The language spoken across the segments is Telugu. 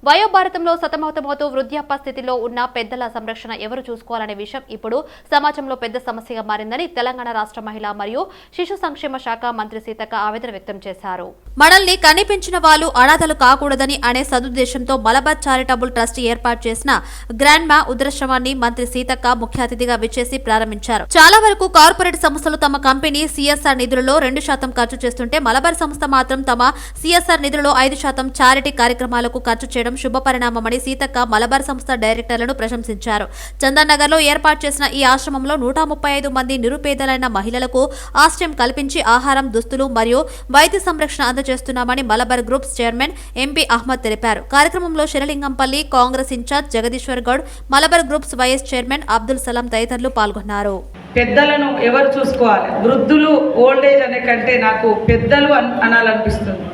వయోభారతంలో సతమతమవుతూ వృద్ధాప్య స్థితిలో ఉన్న పెద్దల సంరక్షణ ఎవరు చూసుకోవాలనే విషయం ఇప్పుడు సమాజంలో పెద్ద సమస్యగా మారిందని తెలంగాణ రాష్ట్ర మహిళా మరియు శిశు సంక్షేమ శాఖ మంత్రి సీతక్క ఆవేదన వ్యక్తం చేశారు. మనల్ని కనిపించిన వాళ్ళు అనాథలు కాకూడదని అనే సదుద్దేశంతో మలబార్ చారిటబుల్ ట్రస్ట్ ఏర్పాటు చేసిన గ్రాండ్ మా ఉద్రశ్రమాన్ని మంత్రి సీతక్క ముఖ్య అతిథిగా విచ్చేసి ప్రారంభించారు. చాలా వరకు కార్పొరేట్ సంస్థలు తమ కంపెనీ సిఎస్ఆర్ నిధులలో 2% ఖర్చు చేస్తుంటే మలబార్ సంస్థ మాత్రం తమ సిఎస్ఆర్ నిధులలో 5% చారిటీ కార్యక్రమాలకు ఖర్చు చేయడం శుభపరిణామమని సీతక్క మలబార్ సంస్థ డైరెక్టర్లను ప్రశంసించారు. చందన్నగర్ లో ఏర్పాటు చేసిన ఈ ఆశ్రమంలో 135 మంది నిరుపేదలైన మహిళలకు ఆశ్రయం కల్పించి ఆహారం, దుస్తులు మరియు వైద్య సంరక్షణ అందజేస్తున్నామని Malabar groups chairman MP Ahmed తెలిపారు. కార్యక్రమంలో Serilingampally Congress incharge Jagadishwar Goud, Malabar groups vice chairman Abdul Salam తదితరులు పాల్గొన్నారు. పెద్దలను ఎవరు చూసుకోవాలి? వృద్ధులు ఓల్డేజ్ అనే కంటే నాకు పెద్దలు అనాలనిపిస్తుంది.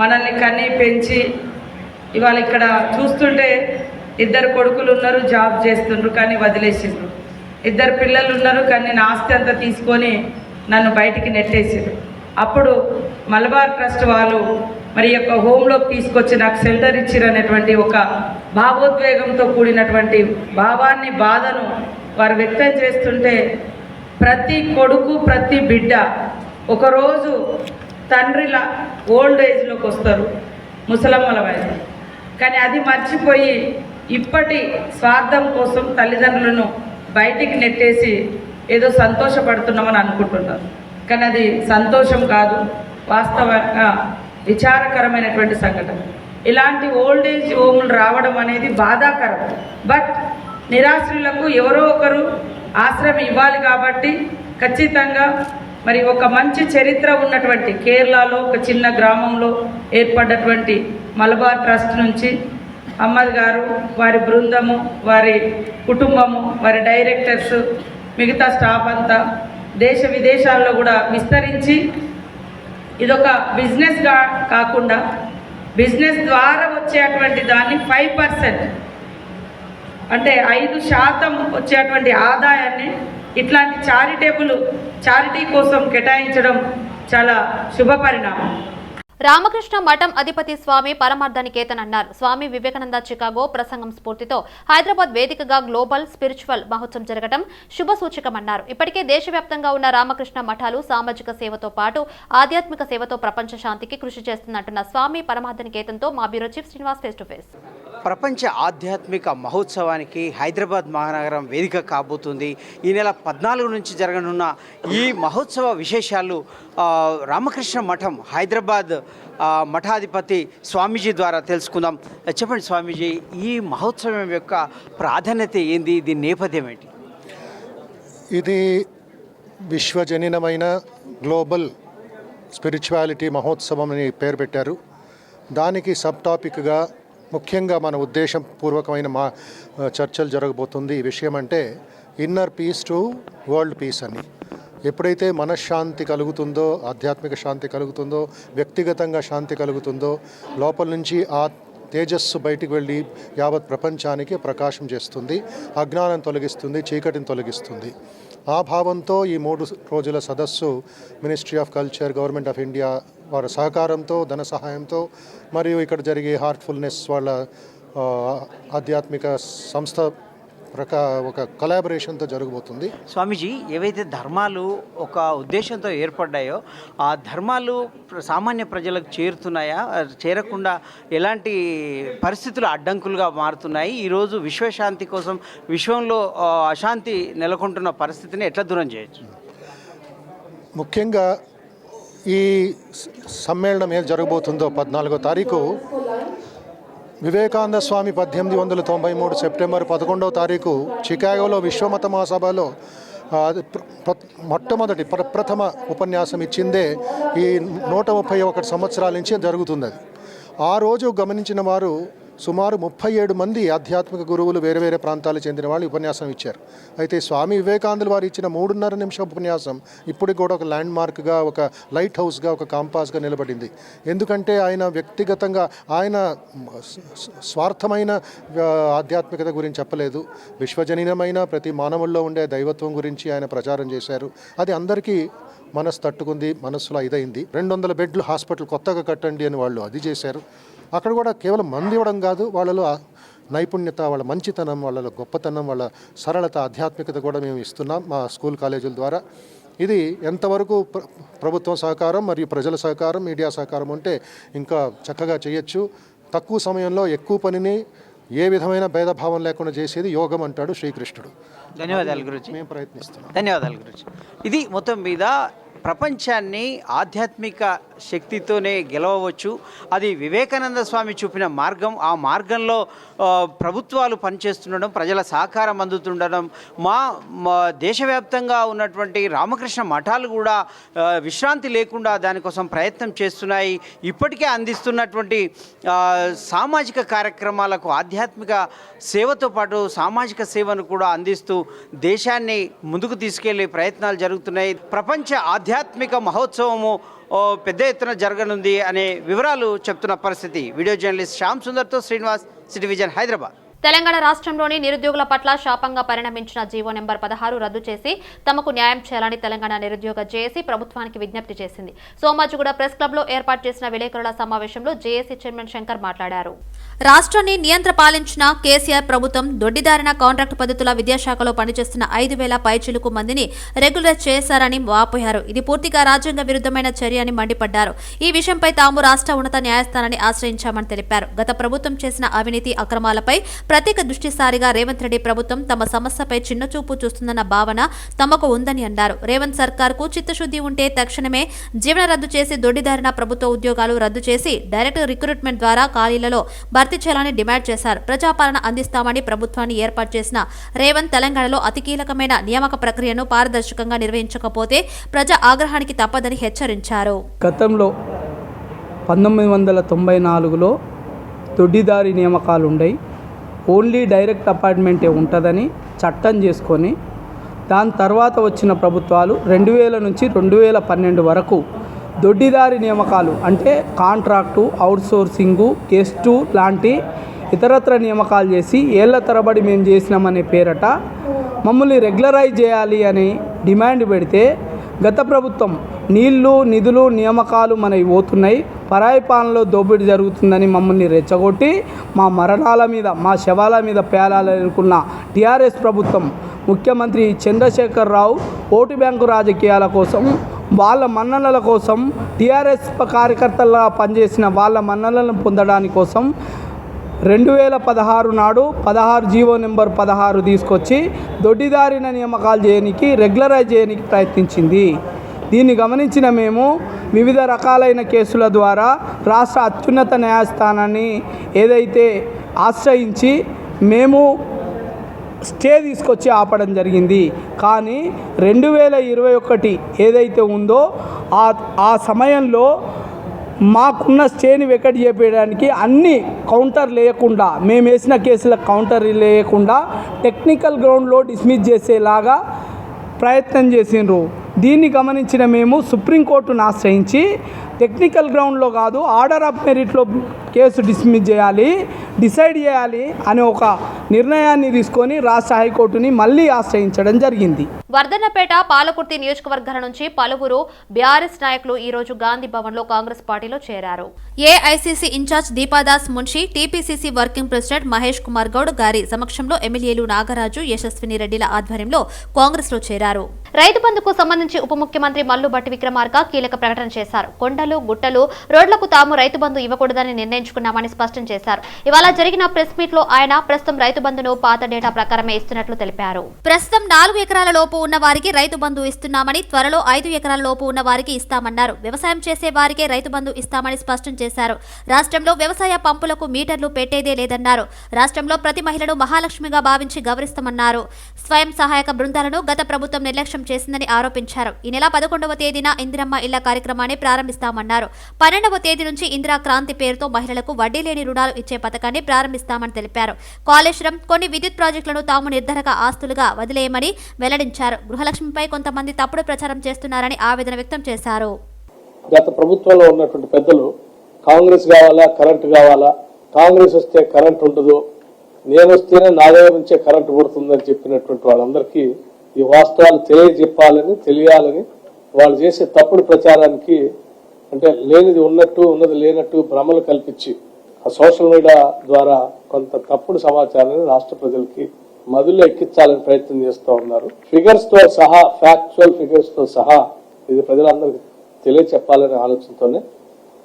మనల్ని కన్ని పెంచి ఇవాళ ఇక్కడ చూస్తుంటే 2 కొడుకులు ఉన్నారు, జాబ్ చేస్తుండ్రు కానీ వదిలేసిండ్రు. 2 పిల్లలు ఉన్నారు కానీ నా ఆస్తి అంతా తీసుకొని నన్ను బయటికి నెట్టేసిండ్రు. అప్పుడు మలబార్ ట్రస్ట్ వాళ్ళు మరి యొక్క హోంలోకి తీసుకొచ్చి నాకు షెల్టర్ ఇచ్చిరనేటువంటి ఒక భావోద్వేగంతో కూడినటువంటి భావాన్ని, బాధను వారు వ్యక్తం చేస్తుంటే ప్రతి కొడుకు, ప్రతి బిడ్డ ఒకరోజు తండ్రిలా ఓల్డ్ ఏజ్లోకి వస్తారు, ముసలమ్మల వయసు. కానీ అది మర్చిపోయి ఇప్పటి స్వార్థం కోసం తల్లిదండ్రులను బయటికి నెట్టేసి ఏదో సంతోషపడుతున్నామని అనుకుంటున్నారు. కానీ అది సంతోషం కాదు, వాస్తవంగా విచారకరమైనటువంటి సంఘటన. ఇలాంటి ఓల్డ్ ఏజ్ హోములు రావడం అనేది బాధాకరం. బట్ నిరాశ్రులకు ఎవరో ఒకరు ఆశ్రయం ఇవ్వాలి కాబట్టి ఖచ్చితంగా మరి ఒక మంచి చరిత్ర ఉన్నటువంటి కేరళలో ఒక చిన్న గ్రామంలో ఏర్పడ్డటువంటి మలబార్ ట్రస్ట్ నుంచి అహ్మద్ గారు, వారి బృందము, వారి కుటుంబము, వారి డైరెక్టర్స్, మిగతా స్టాఫ్ అంతా దేశ విదేశాల్లో కూడా విస్తరించి ఇదొక బిజినెస్గా కాకుండా బిజినెస్ ద్వారా వచ్చేటువంటి దాన్ని 5% అంటే 5% వచ్చేటువంటి ఆదాయాన్ని ఇట్లాంటి చారిటీ కోసం కేటాయించడం చాలా శుభపరిణామం. రామకృష్ణ మఠం అధిపతి స్వామి పరమార్థనికేతన్ అన్నారు. స్వామి వివేకానంద చికాగో ప్రసంగం స్ఫూర్తితో హైదరాబాద్ వేదికగా గ్లోబల్ స్పిరిచువల్ మహోత్సవం జరగడం శుభసూచకమన్నారు. ఇప్పటికే దేశవ్యాప్తంగా ఉన్న రామకృష్ణ మఠాలు సామాజిక సేవతో పాటు ఆధ్యాత్మిక సేవతో ప్రపంచ శాంతికి కృషి చేస్తున్నట్టున్న స్వామి పరమార్థనికేతన్తో మా bureau chief Srinivas face to face. ప్రపంచ ఆధ్యాత్మిక మహోత్సవానికి హైదరాబాద్ మహానగరం వేదిక కాబోతుంది. ఈ నెల 14 నుంచి జరగనున్న ఈ మహోత్సవ విశేషాలు రామకృష్ణ మఠం హైదరాబాద్ మఠాధిపతి స్వామీజీ ద్వారా తెలుసుకుందాం. చెప్పండి స్వామీజీ, ఈ మహోత్సవం యొక్క ప్రాధాన్యత ఏంది, దీని నేపథ్యం ఏంటి? ఇది విశ్వజనీనమైన గ్లోబల్ స్పిరిచువాలిటీ మహోత్సవం అని పేరు పెట్టారు. దానికి సబ్ టాపిక్గా ముఖ్యంగా మన ఉద్దేశపూర్వకమైన చర్చలు జరగబోతుంది. ఈ విషయం అంటే inner peace to world peace అని. ఎప్పుడైతే మనశ్శాంతి కలుగుతుందో, ఆధ్యాత్మిక శాంతి కలుగుతుందో, వ్యక్తిగతంగా శాంతి కలుగుతుందో, లోపల నుంచి ఆ తేజస్సు బయటికి వెళ్ళి యావత్ ప్రపంచానికి ప్రకాశం చేస్తుంది, అజ్ఞానం తొలగిస్తుంది, చీకటిని తొలగిస్తుంది. ఆ భావంతో ఈ 3 రోజుల సదస్సు ministry of culture, government of India వారి సహకారంతో, ధన సహాయంతో మరియు ఇక్కడ జరిగే హార్ట్ఫుల్నెస్ వాళ్ళ ఆధ్యాత్మిక సంస్థ ఒక కొలాబరేషన్తో జరగబోతుంది. స్వామీజీ, ఏవైతే ధర్మాలు ఒక ఉద్దేశంతో ఏర్పడ్డాయో ఆ ధర్మాలు సామాన్య ప్రజలకు చేరుతున్నాయా, చేరకుండా ఎలాంటి పరిస్థితులు అడ్డంకులుగా మారుతున్నాయి? ఈరోజు విశ్వశాంతి కోసం విశ్వంలో అశాంతి నెలకొంటున్న పరిస్థితిని ఎట్లా దూరం చేయొచ్చు? ముఖ్యంగా ఈ సమ్మేళనం ఏం జరగబోతుందో 14వ తారీఖు వివేకానంద స్వామి 1893 సెప్టెంబర్ 11వ తారీఖు చికాగోలో విశ్వమత మహాసభలో మొట్టమొదటి ప్రథమ ఉపన్యాసం ఇచ్చిందే ఈ 131 సంవత్సరాల నుంచి జరుగుతుంది. అది ఆ రోజు గమనించిన వారు సుమారు 37 మంది ఆధ్యాత్మిక గురువులు వేరే వేరే ప్రాంతాలకు చెందిన వాళ్ళు ఉపన్యాసం ఇచ్చారు. అయితే స్వామి వివేకానందులు వారు ఇచ్చిన 3.5 నిమిషం ఉపన్యాసం ఇప్పటికి కూడా ఒక ల్యాండ్ మార్క్గా, ఒక లైట్ హౌస్గా, ఒక కాంపాస్గా నిలబడింది. ఎందుకంటే ఆయన వ్యక్తిగతంగా ఆయన స్వార్థమైన ఆధ్యాత్మికత గురించి చెప్పలేదు. విశ్వజనీనమైన ప్రతి మానవుల్లో ఉండే దైవత్వం గురించి ఆయన ప్రచారం చేశారు. అది అందరికీ మనసు తట్టుకుంది, మనస్సులో ఇదైంది. 200 బెడ్లు హాస్పిటల్ కొత్తగా కట్టండి అని వాళ్ళు అది చేశారు. అక్కడ కూడా కేవలం మంది ఇవ్వడం కాదు, వాళ్ళలో నైపుణ్యత, వాళ్ళ మంచితనం, వాళ్ళ గొప్పతనం, వాళ్ళ సరళత, ఆధ్యాత్మికత కూడా మేము ఇస్తున్నాం మా స్కూల్ కాలేజీల ద్వారా. ఇది ఎంతవరకు ప్రభుత్వం సహకారం మరియు ప్రజల సహకారం, మీడియా సహకారం ఉంటే ఇంకా చక్కగా చేయొచ్చు. తక్కువ సమయంలో ఎక్కువ పనిని ఏ విధమైన భేదభావం లేకుండా చేసేది యోగం అంటాడు శ్రీకృష్ణుడు. ధన్యవాదాలు గురుజీ. మేము ప్రయత్నిస్తున్నాం. ధన్యవాదాలు గురుజీ. ఇది మొత్తం మీద ప్రపంచాన్ని ఆధ్యాత్మిక శక్తితోనే గెలవవచ్చు. అది వివేకానంద స్వామి చూపిన మార్గం. ఆ మార్గంలో ప్రభుత్వాలు పనిచేస్తుండడం, ప్రజల సహకారం అందుతుండడం, మా దేశవ్యాప్తంగా ఉన్నటువంటి రామకృష్ణ మఠాలు కూడా విశ్రాంతి లేకుండా దానికోసం ప్రయత్నం చేస్తున్నాయి. ఇప్పటికే అందిస్తున్నటువంటి సామాజిక కార్యక్రమాలకు ఆధ్యాత్మిక సేవతో పాటు సామాజిక సేవను కూడా అందిస్తూ దేశాన్ని ముందుకు తీసుకెళ్లే ప్రయత్నాలు జరుగుతున్నాయి. ప్రపంచ ఆధ్యాత్మిక మహోత్సవము పెద్ద ఎత్తున జరగనుంది అనే వివరాలు చెప్తున్న పరిస్థితి. వీడియో జర్నలిస్ట్ శ్యామ్ సుందర్తో శ్రీనివాస్, సిటీ విజన్, హైదరాబాద్. తెలంగాణ రాష్ట్రంలోని నిరుద్యోగుల పట్ల శాపంగా పరిణమించిన జీవో నెంబర్ 16 రద్దు చేసి తమకు న్యాయం చేయాలని తెలంగాణ నిరుద్యోగ జేఏసీ ప్రభుత్వానికి విజ్ఞప్తి చేసింది. సోమాజిగూడ ప్రెస్ క్లబ్ లో ఏర్పాటు చేసిన విలేకరుల సమావేశంలో జేఏసీ చైర్మన్ శంకర్ మాట్లాడారు. రాష్ట్రాన్ని నియంత్ర పాలించిన కేసీఆర్ ప్రభుత్వం దొడ్డిదారిన కాంట్రాక్టు పద్ధతుల విద్యాశాఖలో పనిచేస్తున్న 5,000 పైచిలుకు మందిని రెగ్యులర్ చేశారని వాపోయారు. ఇది పూర్తిగా రాజ్యాంగ విరుద్ధమైన చర్య అని మండిపడ్డారు. ఈ విషయంపై తాము రాష్ట్ర ఉన్నత న్యాయస్థానాన్ని ఆశ్రయించామని తెలిపారు. గత ప్రభుత్వం చేసిన అవినీతి అక్రమాలపై ప్రత్యేక దృష్టి సారిగా రేవంత్ రెడ్డి ప్రభుత్వం తమ సమస్యపై చిన్నచూపు చూస్తుందన్న భావన తమకు ఉందని అన్నారు. రేవంత్ సర్కార్కు చిత్తశుద్ధి ఉంటే తక్షణమే జీవన రద్దు చేసి దొడ్డిదారిన ప్రభుత్వ ఉద్యోగాలు రద్దు చేసి డైరెక్ట్ రిక్రూట్మెంట్ ద్వారా ఖాళీలలో భర్తీ చేయాలని డిమాండ్ చేశారు. ప్రజాపాలన అందిస్తామని ప్రభుత్వాన్ని ఏర్పాటు చేసిన రేవంత్ తెలంగాణలో అతి కీలకమైన నియామక ప్రక్రియను పారదర్శకంగా నిర్వహించకపోతే ప్రజా ఆగ్రహానికి తప్పదని హెచ్చరించారు. గతంలో 1994లో దొడ్డిదారి నియామకాలు ఉండయి, ఓన్లీ డైరెక్ట్ అపాయింట్మెంటే ఉంటుందని చట్టం చేసుకొని దాని తర్వాత వచ్చిన ప్రభుత్వాలు 2000 నుంచి 2012 వరకు దొడ్డిదారి నియామకాలు అంటే కాంట్రాక్టు, అవుట్సోర్సింగు, గెస్టు లాంటి ఇతరత్ర నియామకాలు చేసి ఏళ్ల తరబడి మేము చేసినామనే పేరట మమ్మల్ని రెగ్యులరైజ్ చేయాలి అని డిమాండ్ పెడితే గత ప్రభుత్వం నీళ్లు, నిధులు, నియామకాలు మనవి పోతున్నాయి, పరాయి పాలనలో దోపిడీ జరుగుతుందని మమ్మల్ని రెచ్చగొట్టి మా మరణాల మీద, మా శవాల మీద పేలాలనుకున్న టీఆర్ఎస్ ప్రభుత్వం, ముఖ్యమంత్రి చంద్రశేఖర్ రావు ఓటు బ్యాంకు రాజకీయాల కోసం, వాళ్ళ మన్ననల కోసం, టీఆర్ఎస్ కార్యకర్తలా పనిచేసిన వాళ్ళ మన్ననలను పొందడానికి కోసం 2016 నాడు 16 జీవో నెంబర్ 16 తీసుకొచ్చి దొడ్డిదారిన నియామకాలు చేయడానికి, రెగ్యులరైజ్ చేయడానికి ప్రయత్నించింది. దీన్ని గమనించిన మేము వివిధ రకాలైన కేసుల ద్వారా రాష్ట్ర అత్యున్నత న్యాయస్థానాన్ని ఏదైతే ఆశ్రయించి మేము స్టే తీసుకొచ్చి ఆపడం జరిగింది. కానీ 2021 ఏదైతే ఉందో ఆ సమయంలో మాకున్న స్టేని వెకట్ చేయడానికి అన్ని కౌంటర్ లేకుండా, మేము వేసిన కేసులకు కౌంటర్ లేకుండా టెక్నికల్ గ్రౌండ్లో డిస్మిస్ చేసేలాగా ప్రయత్నం చేసిండ్రు. దీన్ని గమనించిన మేము సుప్రీంకోర్టును ఆశ్రయించి టెక్నికల్ గ్రౌండ్లో కాదు, ఆర్డర్ ఆఫ్ మెరిట్లో కేసు డిస్మిస్ చేయాలి, డిసైడ్ చేయాలి అనే ఒక నిర్ణయాన్ని తీసుకొని రాష్ట్ర హైకోర్టుని మళ్ళీ ఆశ్రయించడం జరిగింది. వర్ధన్నపేట, పాలకుర్తి నియోజకవర్గాల నుంచి పలువురు బీఆర్ఎస్ నాయకులు ఈ రోజు గాంధీ భవన్ లో కాంగ్రెస్ పార్టీలో చేరారు. AICC incharge Deepadas Munshi, TPCC working president Mahesh Kumar Goud గారి సమక్షంలో ఎమ్మెల్యేలు నాగరాజు, యశస్విని రెడ్డిల ఆధ్వర్యంలో కాంగ్రెస్ లో చేరారు. రైతు బంధుకు సంబంధించి ఉప ముఖ్యమంత్రి మల్లు భట్టి విక్రమార్క కీలక ప్రకటన చేశారు. కొండలు, గుట్టలు, రోడ్లకు తాము రైతు బంధు ఇవ్వకూడదని నిర్ణయించుకున్నామని స్పష్టం చేశారు. ఇవాళ జరిగిన ప్రెస్ మీట్ లో ఆయన ప్రస్తుతం రైతు బంధును పాత డేటా ప్రకారమే ఇస్తున్నట్లు తెలిపారు. ప్రస్తుతం 4 ఎకరాల లోపు ఉన్న వారికి రైతు బంధు ఇస్తున్నామని, త్వరలో 5 ఎకరాల లోపు ఉన్న వారికి ఇస్తామన్నారు. వ్యవసాయం చేసే వారికే రైతు బంధు ఇస్తామని స్పష్టం చేశారు. రాష్ట్రంలో వ్యవసాయ పంపులకు మీటర్లు పెట్టేదే లేదన్నారు. రాష్ట్రంలో ప్రతి మహిళను మహాలక్ష్మిగా భావించి గౌరవిస్తామన్నారు. స్వయం సహాయక బృందాలను గత ప్రభుత్వం నిర్లక్ష్యం చేసిందని ఆరోపించారు. ఈ నెల 11వ తేదీన ఇందిరమ్మ ఇళ్ల కార్యక్రమాన్ని ప్రారంభిస్తామన్నారు. 12వ తేదీ నుంచి ఇందిరా క్రాంతి పేరుతో మహిళలకు వడ్డీ లేని రుణాలు ఇచ్చే పథకాన్ని ప్రారంభిస్తామని తెలిపారు. కాళేశ్వరం, కొన్ని విద్యుత్ ప్రాజెక్టులను తాము నిర్ధారక ఆస్తులుగా వదిలేయమని వెల్లడించారు. గృహలక్ష్మిపై కొంతమంది తప్పుడు ప్రచారం చేస్తున్నారని ఆవేదన వ్యక్తం చేశారు. గత ప్రభుత్వంలో ఉన్నటువంటి పెద్దలు కాంగ్రెస్ కావాలా, కరెంటు కావాలా, కాంగ్రెస్ వస్తే కరెంటు ఉండదు, నేను వస్తేనే నా దగ్గర నుంచే కరెంటు పుడుతుందని చెప్పినటువంటి వాళ్ళందరికీ ఈ వాస్తవాలు తెలియాలని వాళ్ళు చేసే తప్పుడు ప్రచారానికి, అంటే లేనిది ఉన్నట్టు, ఉన్నది లేనట్టు భ్రమలు కల్పించి ఆ సోషల్ మీడియా ద్వారా కొంత తప్పుడు సమాచారాన్ని రాష్ట్ర ప్రజలకి మధులో ఎక్కించాలని ప్రయత్నం చేస్తూ ఉన్నారు. ఫిగర్స్ తో సహా, ఫ్యాక్చువల్ ఫిగర్స్ తో సహా ఇది ప్రజలందరికీ తెలియచెప్పాలనే ఆలోచనతోనే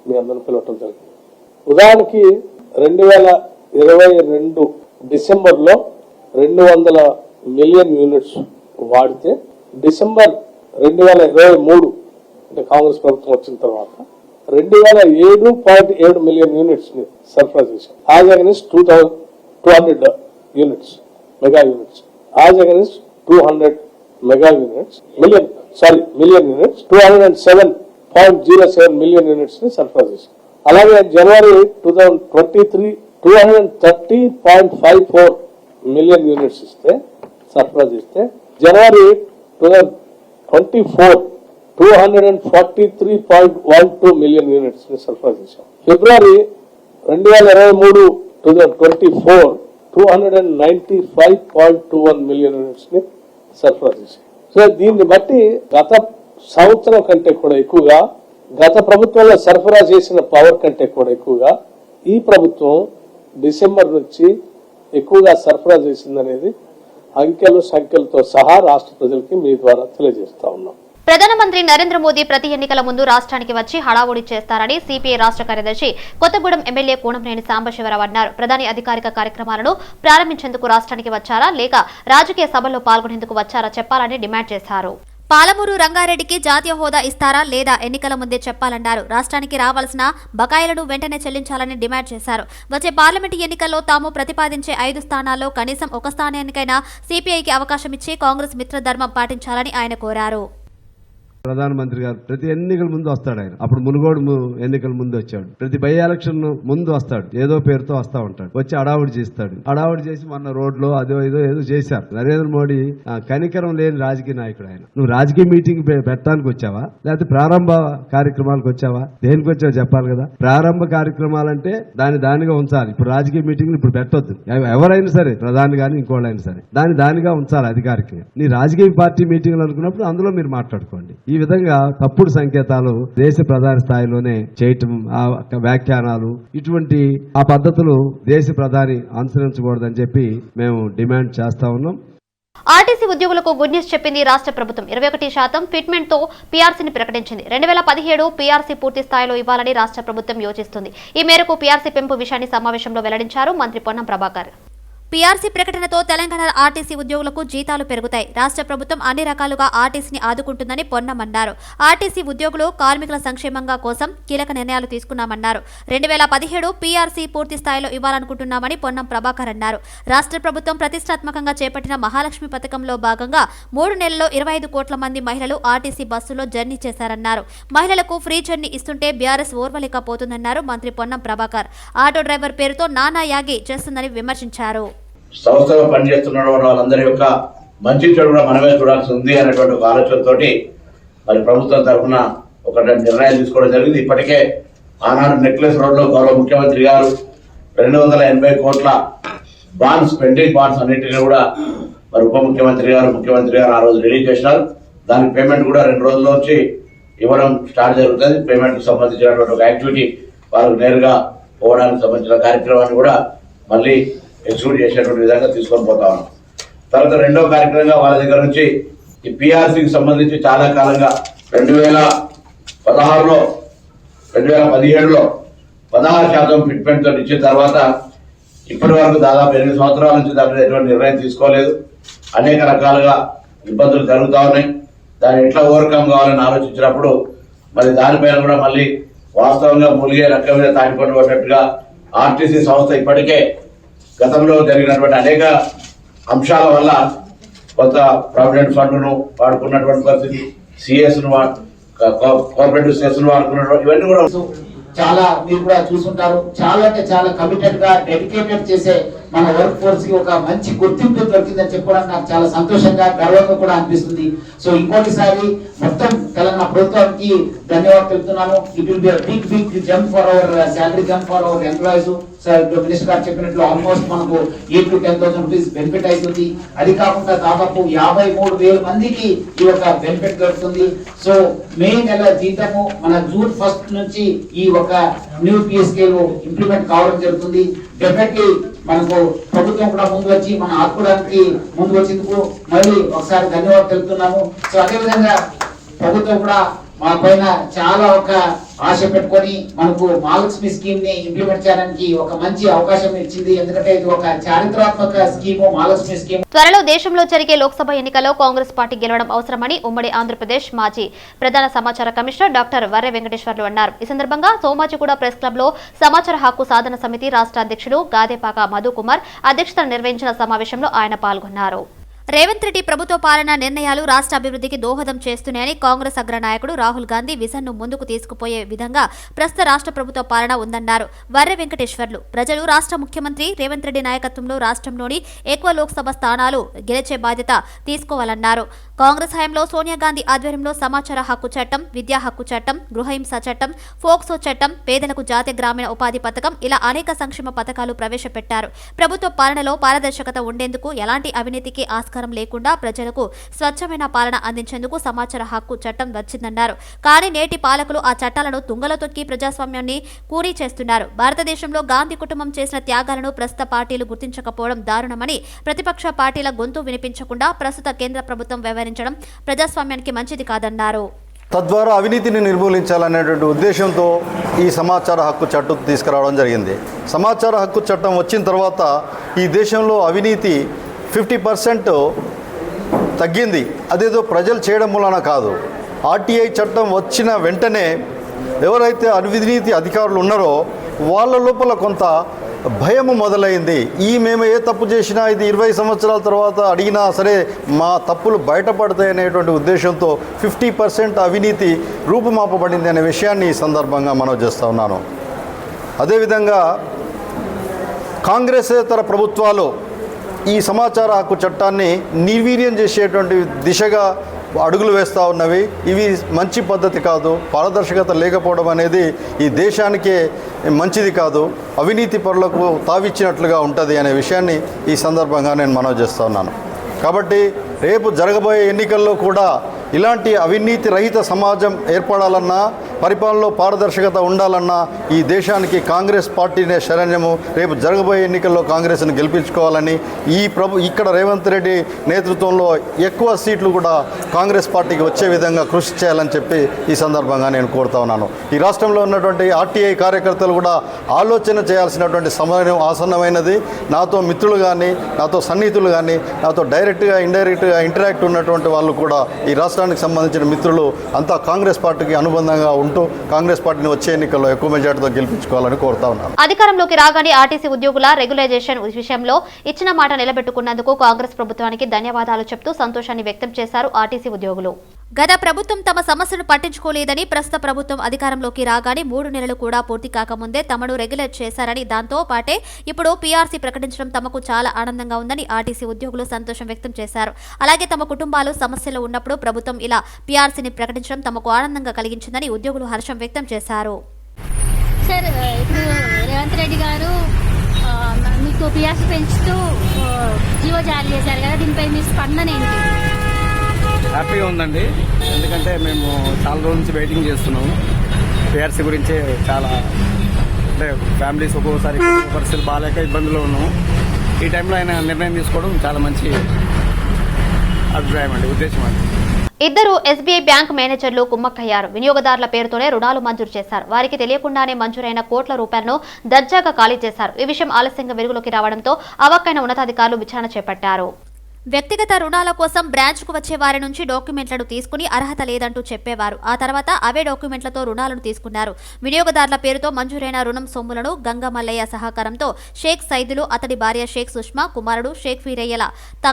మీ అందరూ పిలవటం జరిగింది. ఉదాహరణకి 2022 డిసెంబర్లో 200 మిలియన్ యూనిట్స్ వాడితే డిసెంబర్ 2023 అంటే కాంగ్రెస్ ప్రభుత్వం వచ్చిన తర్వాత 2007.7 మిలియన్ యూనిట్స్ ని సరఫరా చేశాం. As against 200 units, mega units. As against 200 mega units, million units 207.07 million units ని సరఫరా చేశాం. అలాగే జనవరి 2023 230.54 మిలియన్ యూనిట్స్ సరఫరా చేస్తే జనవరి 2024 243.12 మిలియన్ యూనిట్స్ ని సరఫరా చేశాం. ఫిబ్రవరి 2023 2024 295.21 మిలియన్ యూనిట్స్ ని సరఫరా చేశాం. సో దీన్ని బట్టి గత సంవత్సరం కంటే కూడా ఎక్కువగా, గత ప్రభుత్వంలో సరఫరా చేసిన పవర్ కంటే కూడా ఎక్కువగా ఈ ప్రభుత్వం డిసెంబర్ నుంచి ఎక్కువగా సరఫరా చేసిందనేది అంకెలు సంఖ్యలతో సహా రాష్ట్ర ప్రజలకి మీ ద్వారా తెలియజేస్తా ఉన్నాం. ప్రధానమంత్రి నరేంద్ర మోదీ ప్రతి ఎన్నికల ముందు రాష్ట్రానికి వచ్చి హడావుడి చేస్తారని సిపిఐ రాష్ట్ర కార్యదర్శి కొత్తగూడెం ఎమ్మెల్యే కూనంనేని సాంబశివరావు అన్నారు. ప్రధాని అధికారిక కార్యక్రమాలను ప్రారంభించేందుకు రాష్ట్రానికి వచ్చారా లేక రాజకీయ సభల్లో పాల్గొనేందుకు వచ్చారా చెప్పాలని డిమాండ్ చేశారు. పాలమూరు రంగారెడ్డికి జాతీయ హోదా ఇస్తారా లేదా ఎన్నికల ముందే చెప్పాలన్నారు. రాష్ట్రానికి రావాల్సిన బకాయిలను వెంటనే చెల్లించాలని డిమాండ్ చేశారు. వచ్చే పార్లమెంటు ఎన్నికల్లో తాము ప్రతిపాదించే 5 స్థానాల్లో కనీసం ఒక స్థానానికైనా సిపిఐకి అవకాశం ఇచ్చి కాంగ్రెస్ మిత్రధర్మం పాటించాలని ఆయన కోరారు. ప్రధానమంత్రి గారు ప్రతి ఎన్నికల ముందు వస్తాడు. ఆయన అప్పుడు మునుగోడు ఎన్నికల ముందు వచ్చాడు. ప్రతి బై ఎలక్షన్ ముందు వస్తాడు, ఏదో పేరుతో వస్తా ఉంటాడు. వచ్చి అడావుడి చేస్తాడు. అడావుడి చేసి మొన్న రోడ్లో ఏదో చేశారు. నరేంద్ర మోడీ కనికరం లేని రాజకీయ నాయకుడు ఆయన. నువ్వు రాజకీయ మీటింగ్ పెట్టడానికి వచ్చావా లేకపోతే ప్రారంభ కార్యక్రమాలకు వచ్చావా? దేనికి వచ్చావో చెప్పాలి కదా. ప్రారంభ కార్యక్రమాలంటే దానిగా ఉంచాలి. ఇప్పుడు రాజకీయ మీటింగ్లు ఇప్పుడు పెట్టొద్దు. ఎవరైనా సరే, ప్రధాని కానీ ఇంకోళ్ళైనా సరే, దానిగా ఉంచాలి అధికారికంగా. నీ రాజకీయ పార్టీ మీటింగ్లు అనుకున్నప్పుడు అందులో మీరు మాట్లాడుకోండి. ఈ విధంగా తప్పుడు సంకేతాలు దేశ ప్రధాని స్థాయిలోనే చేయటం, ఆ వ్యాఖ్యానాలు, ఇటువంటి ఆ పద్ధతులు దేశ ప్రధాని అనుసరించకూడదని చెప్పి మేము డిమాండ్ చేస్తా ఉన్నాం. ఆర్టీసీ ఉద్యోగులకు గుడ్ న్యూస్ చెప్పింది రాష్ట్ర ప్రభుత్వం. 21% ఫిట్మెంట్ తో పీఆర్సీని ప్రకటించింది. 2017 పీఆర్సీ పూర్తి స్థాయిలో ఇవ్వాలని రాష్ట్ర ప్రభుత్వం యోచిస్తుంది. ఈ మేరకు పీఆర్సీ పెంపు విషయాన్ని సమావేశంలో వెల్లడించారు మంత్రి పొన్నం ప్రభాకర్. పీఆర్సీ ప్రకటనతో తెలంగాణ ఆర్టీసీ ఉద్యోగులకు జీతాలు పెరుగుతాయి. రాష్ట్ర ప్రభుత్వం అన్ని రకాలుగా ఆర్టీసీని ఆదుకుంటుందని పొన్నం అన్నారు. ఆర్టీసీ ఉద్యోగులు, కార్మికుల సంక్షేమంగా కోసం కీలక నిర్ణయాలు తీసుకున్నామన్నారు. 2017 పీఆర్సీ పూర్తి స్థాయిలో ఇవ్వాలనుకుంటున్నామని పొన్నం ప్రభాకర్ అన్నారు. రాష్ట్ర ప్రభుత్వం ప్రతిష్టాత్మకంగా చేపట్టిన మహాలక్ష్మి పథకంలో భాగంగా 3 నెలల్లో 25 కోట్ల మంది మహిళలు ఆర్టీసీ బస్సులో జర్నీ చేశారన్నారు. మహిళలకు ఫ్రీ జర్నీ ఇస్తుంటే బీఆర్ఎస్ ఓర్వలేకపోతుందన్నారు మంత్రి పొన్నం ప్రభాకర్. ఆటో డ్రైవర్ పేరుతో నానా యాగి చేస్తుందని విమర్శించారు. సంస్థలో పనిచేస్తున్న వాళ్ళందరి యొక్క మంచి చెడు కూడా మనమే చూడాల్సి ఉంది అనేటువంటి ఒక ఆలోచనతోటి మరి ప్రభుత్వం తరఫున ఒక నిర్ణయాలు తీసుకోవడం జరిగింది. ఇప్పటికే ఆనాడు నెక్లెస్ రోడ్లో గౌరవ ముఖ్యమంత్రి గారు 280 కోట్ల బాండ్స్, పెండింగ్ బాండ్స్ అన్నింటినీ కూడా మరి ఉప ముఖ్యమంత్రి గారు ఆ రోజు రిలీజ్ చేసినారు. దానికి పేమెంట్ కూడా 2 రోజుల్లో వచ్చి ఇవ్వడం స్టార్ట్ జరుగుతుంది. పేమెంట్కి సంబంధించినటువంటి ఒక యాక్టివిటీ వాళ్ళకు నేరుగా పోవడానికి సంబంధించిన కార్యక్రమాన్ని కూడా మళ్ళీ ఎగ్జిక్యూట్ చేసేటువంటి విధంగా తీసుకొని పోతా ఉన్నాం. తర్వాత రెండో కార్యక్రమంగా వాళ్ళ దగ్గర నుంచి ఈ పీఆర్సీకి సంబంధించి చాలా కాలంగా 2016లో 2017లో 16% ఫిట్మెంట్ తోటి ఇచ్చిన తర్వాత ఇప్పటి వరకు దాదాపు 8 సంవత్సరాల నుంచి దాని మీద ఎటువంటి నిర్ణయం తీసుకోలేదు. అనేక రకాలుగా ఇబ్బందులు జరుగుతూ ఉన్నాయి. దాన్ని ఎట్లా ఓవర్కమ్ కావాలని ఆలోచించినప్పుడు మరి దానిపైన కూడా మళ్ళీ వాస్తవంగా ములిగే రక్క మీద తాటిపట్టు పడ్డట్టుగా ఆర్టీసీ సంస్థ ఇప్పటికే గతంలో జరిగినటువంటి అనేక అంశాల వల్ల కొంత ప్రావిడెంట్ ఫండ్ను వాడుకున్నటువంటి పరిస్థితి, సిఎస్ను కోఆపరేటివ్ సెస్ను వాడుకున్నటువంటి ఇవన్నీ కూడా చాలా మీరు కూడా చూసుంటారు. చాలా అంటే చాలా కమిటెడ్ గా డెడికేటెడ్ చేసే మన వర్క్ ఫోర్స్ కి ఒక మంచి గుర్తింపు దొరికిందని చెప్పడానికి నాకు చాలా సంతోషంగా, గర్వంగా కూడా అనిపిస్తుంది. సో ఇంకోటిసారి మొత్తం తెలంగాణ ప్రభుత్వానికి ధన్యవాదాలు తెలుపుతున్నాను. It will be big jump for our salary jump for our employees. Sir ఇప్పుడు మినిస్టర్ గారు చెప్పినట్లు ఆల్మోస్ట్ మనకు 8,000 to 10,000 రూపీస్ బెనిఫిట్ అవుతుంది. అది కాకుండా దాదాపు 53,000 మందికి ఈ యొక్క బెనిఫిట్ దొరుకుతుంది. సో మే నెల జీతము మన జూన్ 1 నుంచి ఈ ఒక న్యూ PSK లో ఇంప్లిమెంట్ కావడం జరుగుతుంది. డెఫినెట్లీ మనకు ప్రభుత్వం కూడా ముందు వచ్చి మన ఆదుకోవడానికి ముందు వచ్చినందుకు మళ్ళీ ఒకసారి ధన్యవాదాలు తెలుపుతున్నాము. సో అదేవిధంగా ప్రభుత్వం కూడా మా పైన చాలా ఒక ఆశ పెట్టుకొని మనకు మహాలక్ష్మి స్కీమ్ ని ఇంప్లిమెంట్ చేయడానికి ఒక మంచి అవకాశం ఇచ్చింది. ఎందుకంటే ఇది ఒక చారిత్రాత్మక స్కీమ్, మహాలక్ష్మి స్కీమ్. త్వరలో దేశంలో జరిగే లోక్సభ ఎన్నికల్లో కాంగ్రెస్ పార్టీ గెలవడం అవసరమని ఉమ్మడి ఆంధ్రప్రదేశ్ మాజీ ప్రధాన సమాచార కమిషనర్ డాక్టర్ వర్రె వెంకటేశ్వర్లు అన్నారు. ఈ సందర్భంగా సోమాజిగూడ ప్రెస్ క్లబ్ లో సమాచార హక్కు సాధన సమితి రాష్ట్ర అధ్యక్షుడు గాదేపాక మధు కుమార్ అధ్యక్షతన నిర్వహించిన సమావేశంలో ఆయన పాల్గొన్నారు. రేవంత్ రెడ్డి ప్రభుత్వ పాలనా నిర్ణయాలు రాష్ట్ర అభివృద్ధికి దోహదం చేస్తున్నాయని కాంగ్రెస్ అగ్రనాయకుడు రాహుల్ గాంధీ విజన్ను ముందుకు తీసుకుపోయే విధంగా ప్రస్తుత రాష్ట్ర ప్రభుత్వ పాలన ఉందన్నారు వర్రె వెంకటేశ్వర్లు. ప్రజలు రాష్ట్ర ముఖ్యమంత్రి రేవంత్ రెడ్డి నాయకత్వంలో రాష్ట్రంలోని ఎక్కువ లోక్సభ స్థానాలు గెలిచే బాధ్యత తీసుకోవాలన్నారు. కాంగ్రెస్ హయాంలో సోనియా గాంధీ ఆధ్వర్యంలో సమాచార హక్కు చట్టం, విద్యా హక్కు చట్టం, గృహహింస చట్టం, ఫోక్సో చట్టం, పేదలకు జాతీయ గ్రామీణ ఉపాధి పథకం ఇలా అనేక సంక్షేమ పథకాలు ప్రవేశపెట్టారు. ప్రభుత్వ పాలనలో పారదర్శకత ఉండేందుకు ఎలాంటి అవినీతికి ఆస్కారం లేకుండా ప్రజలకు స్వచ్ఛమైన పాలన అందించేందుకు సమాచార హక్కు చట్టం వచ్చిందన్నారు. కానీ నేటి పాలకులు ఆ చట్టాలను తుంగలో తొక్కి ప్రజాస్వామ్యాన్ని కూనీ చేస్తున్నారు. భారతదేశంలో గాంధీ కుటుంబం చేసిన త్యాగాలను ప్రస్తుత పార్టీలు గుర్తించకపోవడం దారుణమని, ప్రతిపక్ష పార్టీల గొంతు వినిపించకుండా ప్రస్తుత కేంద్ర ప్రభుత్వం వ్యవహరించడం ప్రజాస్వామ్యానికి మంచిది కాదన్నారు. తద్వారా అవినీతిని నిర్మూలించాలనేటువంటి ఉద్దేశంతో ఈ సమాచార హక్కు చట్టం తీసుకురావడం జరిగింది. సమాచార హక్కు చట్టం వచ్చిన తర్వాత ఈ దేశంలో అవినీతి 50% తగ్గింది. అదేదో ప్రజలు చేయడం మూలన కాదు. RTI చట్టం వచ్చిన వెంటనే ఎవరైతే అవినీతి అధికారులు ఉన్నారో వాళ్ళ లోపల కొంత భయము మొదలైంది. మేము ఏ తప్పు చేసినా ఇది 20 సంవత్సరాల తర్వాత అడిగినా సరే మా తప్పులు బయటపడతాయనేటువంటి ఉద్దేశంతో 50% అవినీతి రూపుమాపబడింది అనే విషయాన్ని ఈ సందర్భంగా మనం చేస్తూ ఉన్నాను. అదేవిధంగా కాంగ్రెసేతర ప్రభుత్వాలు ఈ సమాచార హక్కు చట్టాన్ని నిర్వీర్యం చేసేటువంటి దిశగా అడుగులు వేస్తూ ఉన్నవి. ఇవి మంచి పద్ధతి కాదు. పారదర్శకత లేకపోవడం అనేది ఈ దేశానికే మంచిది కాదు. అవినీతి పరులకు తావిచ్చినట్లుగా ఉంటుంది అనే విషయాన్ని ఈ సందర్భంగా నేను మనవి చేస్తూ ఉన్నాను. కాబట్టి రేపు జరగబోయే ఎన్నికల్లో కూడా ఇలాంటి అవినీతి రహిత సమాజం ఏర్పడాలన్నా, పరిపాలనలో పారదర్శకత ఉండాలన్నా ఈ దేశానికి కాంగ్రెస్ పార్టీనే శరణ్యము. రేపు జరగబోయే ఎన్నికల్లో కాంగ్రెస్ను గెలిపించుకోవాలని ఇక్కడ రేవంత్ రెడ్డి నేతృత్వంలో ఎక్కువ సీట్లు కూడా కాంగ్రెస్ పార్టీకి వచ్చే విధంగా కృషి చేయాలని చెప్పి ఈ సందర్భంగా నేను కోరుతా ఉన్నాను. ఈ రాష్ట్రంలో ఉన్నటువంటి RTI కార్యకర్తలు కూడా ఆలోచన చేయాల్సినటువంటి సమయం ఆసన్నమైనది. నాతో మిత్రులు కానీ, నాతో సన్నిహితులు కానీ, నాతో డైరెక్ట్గా ఇండైరెక్ట్గా ఇంటరాక్ట్ ఉన్నటువంటి వాళ్ళు కూడా ఈ రాష్ట్రానికి సంబంధించిన మిత్రులు అంతా కాంగ్రెస్ పార్టీకి అనుబంధంగా ఉంటూ కాంగ్రెస్ పార్టీని వచ్చే ఎన్నికల్లో ఎక్కువ మెజార్టీతో గెలిపించుకోవాలని కోరుతా ఉన్నాను. అధికారంలోకి రాగానే ఆర్టీసీ ఉద్యోగుల రెగ్యులైజేషన్ విషయంలో ఇచ్చిన మాట నిలబెట్టుకున్నందుకు కాంగ్రెస్ ప్రభుత్వానికి ధన్యవాదాలు చెప్తూ సంతోషాన్ని వ్యక్తం చేశారు ఆర్టీసీ ఉద్యోగులు. గత ప్రభుత్వం తమ సమస్యను పట్టించుకోలేదని, ప్రస్తుత ప్రభుత్వం అధికారంలోకి రాగానే 3 నెలలు కూడా పూర్తి కాకముందే తమను రెగ్యులేట్ చేశారని, దాంతో పాటే ఇప్పుడు PRC ప్రకటించడం తమకు చాలా ఆనందంగా ఉందని ఆర్టీసీ ఉద్యోగులు సంతోషం వ్యక్తం చేశారు. అలాగే తమ కుటుంబాలు సమస్యలు ఉన్నప్పుడు ప్రభుత్వం ఇలా PRCని ప్రకటించడం తమకు ఆనందంగా కలిగించిందని ఉద్యోగులు హర్షం వ్యక్తం చేశారు. సార్, ఇప్పుడు రేవంత్ రెడ్డి గారు మీకు PRC పెంచుతూ జీవో జారీ చేశారు కదా, దీనిపై మీ స్పందన ఏంటి? హ్యాపీగా ఉందండి. ఎందుకంటే మేము చాలా రోజుల నుంచి వెయిటింగ్ చేస్తున్నాము. PRC గురించే చాలా అంటే ఫ్యామిలీస్ ఒక్కోసారి పరిస్థితులు బాగాలేక ఇబ్బందులు ఉన్నాము. ఈ టైంలో ఆయన నిర్ణయం తీసుకోవడం చాలా మంచి అభిప్రాయం అండి, ఉద్దేశం అండి. ఇద్దరు SBI బ్యాంక్ మేనేజర్లు కుమ్మక్కయ్యారు. వినియోగదారుల పేరుతోనే రుణాలు మంజూరు చేశారు. వారికి తెలియకుండానే మంజూరైన కోట్ల రూపాయలను దర్జాగా ఖాళీ చేశారు. ఈ విషయం ఆలస్యంగా వెలుగులోకి రావడంతో అవాక్కైన ఉన్నతాధికారులు విచారణ చేపట్టారు. వ్యక్తిగత రుణాల కోసం బ్రాంచ్కు వచ్చే వారి నుంచి డాక్యుమెంట్లను తీసుకుని అర్హత లేదంటూ చెప్పేవారు. ఆ తర్వాత అవే డాక్యుమెంట్లతో రుణాలను తీసుకున్నారు. వినియోగదారుల పేరుతో మంజూరైన రుణం సొమ్ములను గంగమల్లయ్య సహకారంతో షేక్ సైదులు, అతడి భార్య షేక్ సుష్మా, కుమారుడు షేక్ ఫీరయ్యల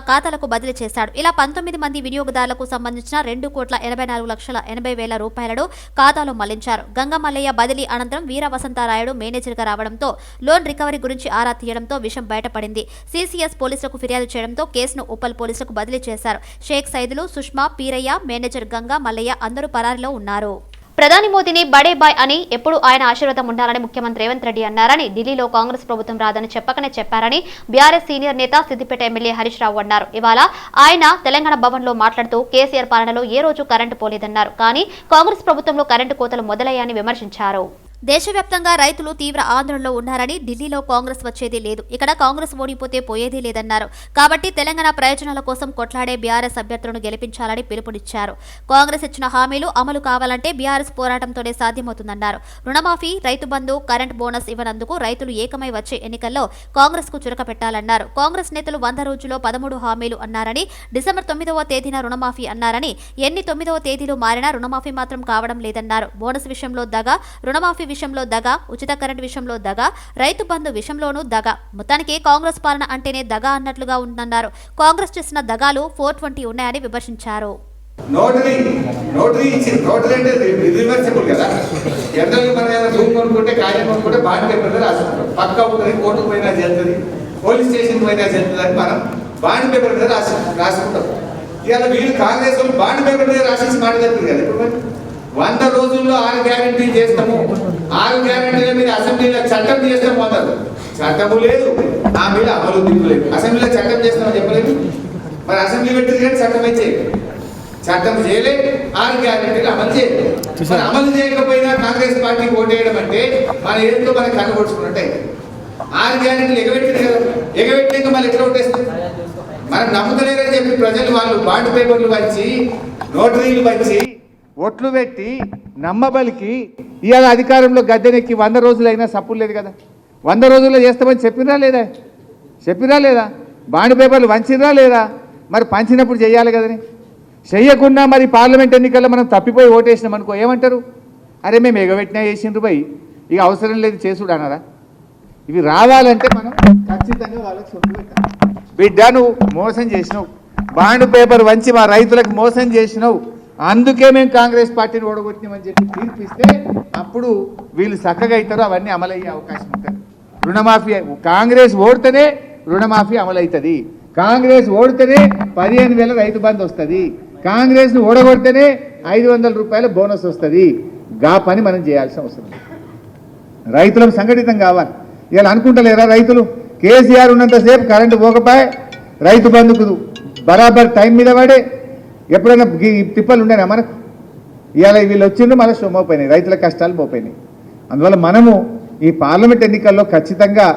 ఖాతాలకు బదిలీ చేశాడు. ఇలా 19 మంది వినియోగదారులకు సంబంధించిన 2,84,80,000 రూపాయలను ఖాతాలో మళ్లించారు. గంగమల్లయ్య బదిలీ అనంతరం వీర వసంతరాయుడు మేనేజర్గా రావడంతో లోన్ రికవరీ గురించి ఆరా తీయడంతో విషయం బయటపడింది. CCS పోలీసులకు ఫిర్యాదు చేయడంతో కేసును ఉప్పల్ పోలీసులకు బదిలీ చేశారు. షేక్ సైదులు, సుష్మా, పీరయ్య, మేనేజర్ గంగా మల్లయ్య అందరూ పరారీలో ఉన్నారు. ప్రధాని మోదీని బడే బాయ్ అని ఎప్పుడు ఆయన ఆశీర్వాదం ఉండాలని ముఖ్యమంత్రి రేవంత్ రెడ్డి అన్నారని ఢిల్లీలో కాంగ్రెస్ ప్రభుత్వం రాదని చెప్పకనే చెప్పారని బీఆర్ఎస్ సీనియర్ నేత సిద్దిపేట ఎమ్మెల్యే హరీష్ రావు అన్నారు. ఇవాళ ఆయన తెలంగాణ భవన్ లో మాట్లాడుతూ కేసీఆర్ పాలనలో ఏ రోజు కరెంటు పోలేదన్నారు. కానీ కాంగ్రెస్ ప్రభుత్వంలో కరెంటు కోతలు మొదలయ్యాయని విమర్శించారు. దేశవ్యాప్తంగా రైతులు తీవ్ర ఆందోళనలో ఉన్నారని ఢిల్లీలో కాంగ్రెస్ వచ్చేది లేదు, ఇక్కడ కాంగ్రెస్ ఓడిపోతే పోయేది లేదన్నారు. కాబట్టి తెలంగాణ ప్రయోజనాల కోసం కొట్లాడే బీఆర్ఎస్ అభ్యర్థులను గెలిపించాలని పిలుపునిచ్చారు. కాంగ్రెస్ ఇచ్చిన హామీలు అమలు కావాలంటే బీఆర్ఎస్ పోరాటంతోనే సాధ్యమవుతుందన్నారు. రుణమాఫీ, రైతు బంధు, కరెంట్ బోనస్ ఇవ్వనందుకు రైతులు ఏకమై వచ్చే ఎన్నికల్లో కాంగ్రెస్ కు చురక పెట్టాలన్నారు. కాంగ్రెస్ నేతలు 100 రోజుల్లో 13 హామీలు అన్నారని, డిసెంబర్ 9వ తేదీన రుణమాఫీ అన్నారని, ఎన్ని 9వ తేదీలు మారినా రుణమాఫీ మాత్రం కావడం లేదన్నారు. బోనస్ విషయంలో దగా, రుణమాఫీ విషయంలో దగా, ఉచిత కరెంట్ విషయంలో దగా, రైతు బంధు విషయంలోనూ దగా. మొత్తానికి కాంగ్రెస్ పాలన అంటేనే దగా అన్నట్లుగా ఉందన్నారు. కాంగ్రెస్ చేసిన దగాలు 420 ఉన్నాయని విమర్శించారు. నోటరీ అంటే రివర్సిబుల్ కదా. జనరల్ మన రూమ్ కొనుక్కుంటే, కార్యం కొనుక్కుంటే బాండ్ పేపర్ మీద రాసుకుంటాం. పక్క ఉంటుంది, కోర్టుకు పోయినా చేస్తుంది, పోలీస్ స్టేషన్ పోయినా చేస్తుంది అని మనం బాండ్ పేపర్ మీద రాసుకుంటాం. ఇవాళ వీళ్ళు కాంగ్రెస్ వాళ్ళు బాండ్ పేపర్ మీద రాసేసి మాట్లాడుతుంది కదా. ఇప్పుడు 100 రోజుల్లో 6 గ్యారెంటీలు చేస్తాము, 6 గ్యారెంటీల మీద అసెంబ్లీలో చట్టం చేస్తాము అన్నారు. చట్టము లేదు, ఆ మీద అమలు దిక్కులేదు. అసెంబ్లీలో చట్టం చేస్తామని చెప్పలేదు. మరి అసెంబ్లీ పెట్టింది కానీ చట్టం అయితే చట్టం చేయలేదు, 6 గ్యారెంటీలు అమలు చేయలేదు. మరి అమలు చేయకపోయినా కాంగ్రెస్ పార్టీకి ఓటేయడం అంటే మన ఏదో మనకి కనబడుచుకున్నట్టే. 6 గ్యారెంటీలు ఎగబెట్టింది కదా, ఎగబెట్టినాక మళ్ళీ ఎట్లా ఓటేస్తుంది? మనం నమ్ముతలేరని చెప్పి ప్రజలు వాళ్ళు బాండ్ పేపర్లు వచ్చి, నోటరీలు వచ్చి, ఓట్లు పెట్టి నమ్మబలికి ఇవాళ అధికారంలో గద్దెనెక్కి 100 రోజులైనా సప్పుడు లేదు కదా. 100 రోజుల్లో చేస్తామని చెప్పినా లేదా? బాండ్ పేపర్లు వంచినా లేదా? మరి పంచినప్పుడు చెయ్యాలి కదని. చెయ్యకుండా మరి పార్లమెంట్ ఎన్నికల్లో మనం తప్పిపోయి ఓటేసినాం అనుకో, ఏమంటారు? అరే మేము ఎగబెట్టినా వేసిండ్రు పోయి, ఇక అవసరం లేదు చేసుడు అన్నారా? ఇవి రావాలంటే మనం ఖచ్చితంగా వాళ్ళకి సొంత పెట్టాలి. బిడ్డ నువ్వు మోసం చేసినావు, బాండ్ పేపర్ వంచి మా రైతులకు మోసం చేసినావు, అందుకే మేము కాంగ్రెస్ పార్టీని ఓడగొట్టినామని చెప్పి తీర్పిస్తే అప్పుడు వీళ్ళు చక్కగా అవుతారు, అవన్నీ అమలయ్యే అవకాశం ఉంటుంది. రుణమాఫీ కాంగ్రెస్ ఓడితేనే రుణమాఫీ అమలవుతుంది, కాంగ్రెస్ ఓడితేనే 15,000 రైతు బంధు వస్తుంది, కాంగ్రెస్ను ఓడగొడితేనే 500 రూపాయల బోనస్ వస్తుంది. గా పని మనం చేయాల్సిన అవసరం. రైతులకు సంఘటితం కావాలి. ఇలా అనుకుంటలేరా రైతులు? కేసీఆర్ ఉన్నంతసేపు కరెంటు పోకపోయే, రైతు బంధుకు బరాబర్ టైం మీద పడే, ఎప్పుడైనా తిప్పలు ఉండేనా మనకు? ఇవాళ వీళ్ళు వచ్చిండ్రు, మళ్ళీ సొమ్మపోయినాయి, రైతుల కష్టాలు పోయినాయి. అందువల్ల మనము ఈ పార్లమెంట్ ఎన్నికల్లో ఖచ్చితంగా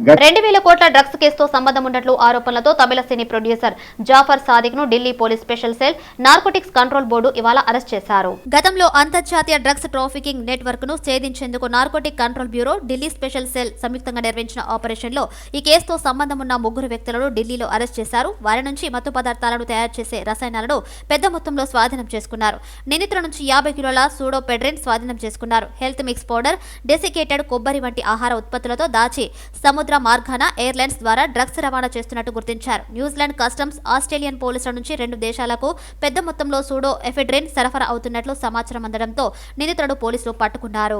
2,000 కోట్ల డ్రగ్స్ కేసుతో సంబంధం ఉన్నట్లు ఆరోపణలతో తమిళ సినీ ప్రొడ్యూసర్ జాఫర్ సాదిక్ ను Delhi police special cell narcotics control board ఇవాళ అరెస్ట్ చేశారు. గతంలో అంతర్జాతీయ డ్రగ్స్ ట్రాఫికింగ్ నెట్వర్క్ ను ఛేదించేందుకు narcotic control bureau, Delhi special cell సంయుక్తంగా నిర్వహించిన ఆపరేషన్ లో ఈ కేసుతో సంబంధం ఉన్న 3 వ్యక్తులను ఢిల్లీలో అరెస్ట్ చేశారు. వారి నుంచి మత్తు పదార్థాలను తయారు చేసే రసాయనాలను పెద్ద మొత్తంలో స్వాధీనం చేసుకున్నారు. నిందితుల నుంచి 50 కిలోల సూడోపెడ్రిన్ స్వాధీనం చేసుకున్నారు. హెల్త్ మిక్స్ పౌడర్, డెసికేటెడ్ కొబ్బరి వంటి ఆహార ఉత్పత్తులతో దాచి సముద్ర మార్గాన ఎయిర్లైన్స్ ద్వారా డ్రగ్స్ రవాణా చేస్తున్నట్టు గుర్తించారు. న్యూజిలాండ్ కస్టమ్స్, ఆస్ట్రేలియన్ పోలీసుల నుంచి 2 దేశాలకు పెద్ద మొత్తంలో సూడో ఎఫెడ్రిన్ సరఫరా అవుతున్నట్లు సమాచారం అందడంతో నిందితులను పోలీసులు పట్టుకున్నారు.